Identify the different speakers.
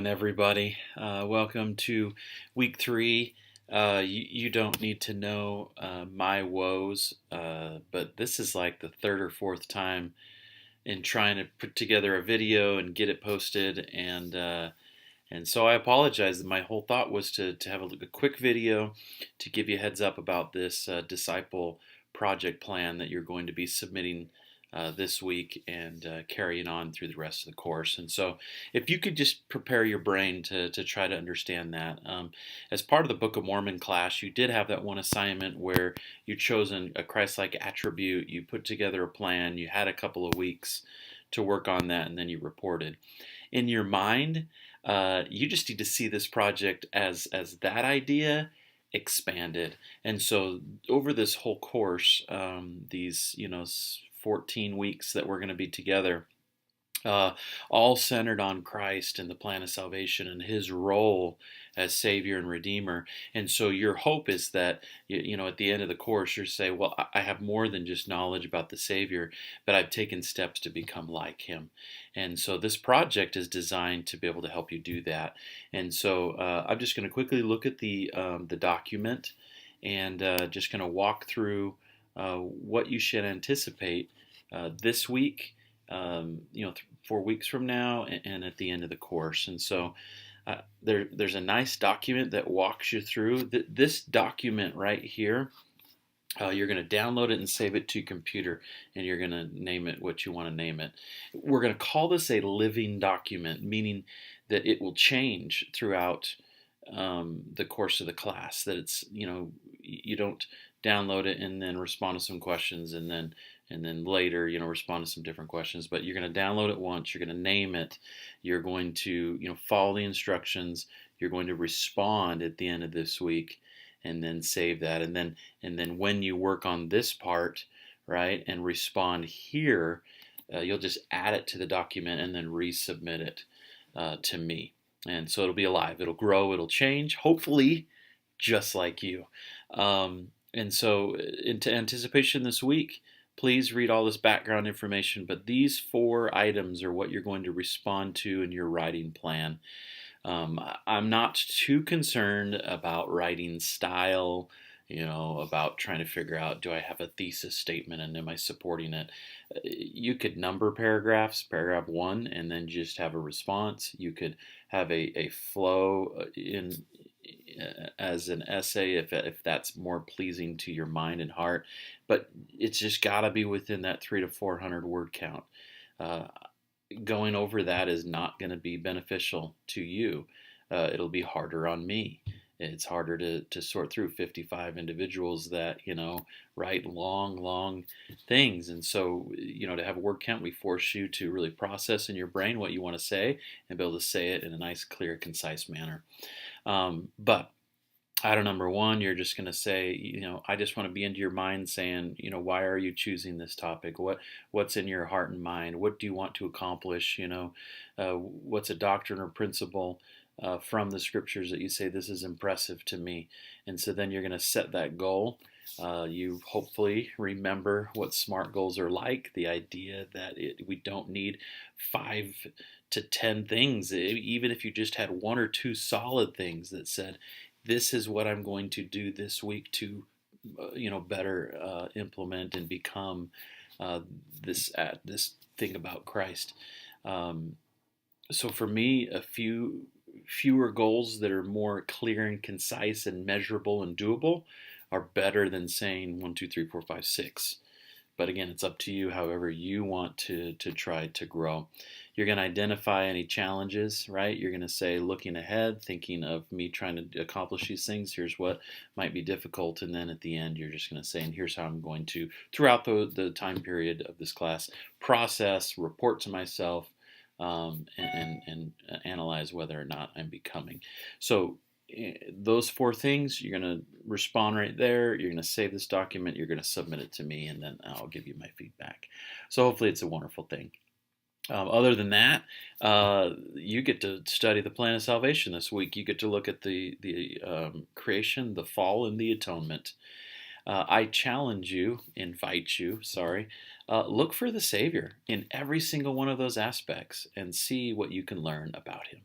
Speaker 1: Everybody. Welcome to week 3. You don't need to know my woes, but this is like the third or fourth time in trying to put together a video and get it posted, and so I apologize. My whole thought was to have a quick video to give you a heads up about this disciple project plan that you're going to be submitting this week and carrying on through the rest of the course. And so, if you could just prepare your brain to try to understand that. As part of the Book of Mormon class, you did have that one assignment where you chose a Christlike attribute, you put together a plan, you had a couple of weeks to work on that, and then you reported. In your mind, you just need to see this project as that idea expanded. And so over this whole course, these 14 weeks that we're going to be together, all centered on Christ and the plan of salvation and His role as Savior and Redeemer. And so your hope is that, at the end of the course, you say, well, I have more than just knowledge about the Savior, but I've taken steps to become like Him. And so this project is designed to be able to help you do that. And so I'm just going to quickly look at the document and just going to walk through what you should anticipate this week, 4 weeks from now, and at the end of the course. And so there's a nice document that walks you through. This document right here, you're going to download it and save it to your computer, and you're going to name it what you want to name it. We're going to call this a living document, meaning that it will change throughout the course of the class. That it's, you don't download it and then respond to some questions and then later, respond to some different questions. But you're going to download it once. You're going to name it. You're going to, follow the instructions. You're going to respond at the end of this week, and then save that. And then when you work on this part, right, and respond here, you'll just add it to the document and then resubmit it to me. And so it'll be alive. It'll grow. It'll change. Hopefully, just like you. And so, into anticipation this week, please read all this background information, but these 4 items are what you're going to respond to in your writing plan. I'm not too concerned about writing style, about trying to figure out, do I have a thesis statement and am I supporting it? You could number paragraphs, paragraph 1, and then just have a response. You could have a flow as an essay if that's more pleasing to your mind and heart, but it's just got to be within that 300 to 400 word count. Going over that is not going to be beneficial to you. It'll be harder on me. It's harder to sort through 55 individuals that write long things. And so to have a word count, we force you to really process in your brain what you want to say and be able to say it in a nice, clear, concise manner. But item number 1, you're just going to say, I just want to be into your mind saying, why are you choosing this topic? What's in your heart and mind? What do you want to accomplish? What's a doctrine or principle from the scriptures that you say, this is impressive to me? And so then you're going to set that goal. You hopefully remember what SMART goals are like, the idea that we don't need 5 to 10 things. Even if you just had 1 or 2 solid things that said, this is what I'm going to do this week to, better implement and become this thing about Christ. So for me, fewer goals that are more clear and concise and measurable and doable are better than saying 1, 2, 3, 4, 5, 6. But again, it's up to you however you want to try to grow. You're going to identify any challenges, right? You're going to say, looking ahead, thinking of me trying to accomplish these things, here's what might be difficult. And then at the end, you're just going to say, and here's how I'm going to, throughout the time period of this class, process, report to myself, and analyze whether or not I'm becoming. So those 4 things, you're going to respond right there. You're going to save this document. You're going to submit it to me, and then I'll give you my feedback. So hopefully it's a wonderful thing. Other than that, you get to study the plan of salvation this week. You get to look at the creation, the fall, and the atonement. I challenge you, invite you, look for the Savior in every single one of those aspects and see what you can learn about Him.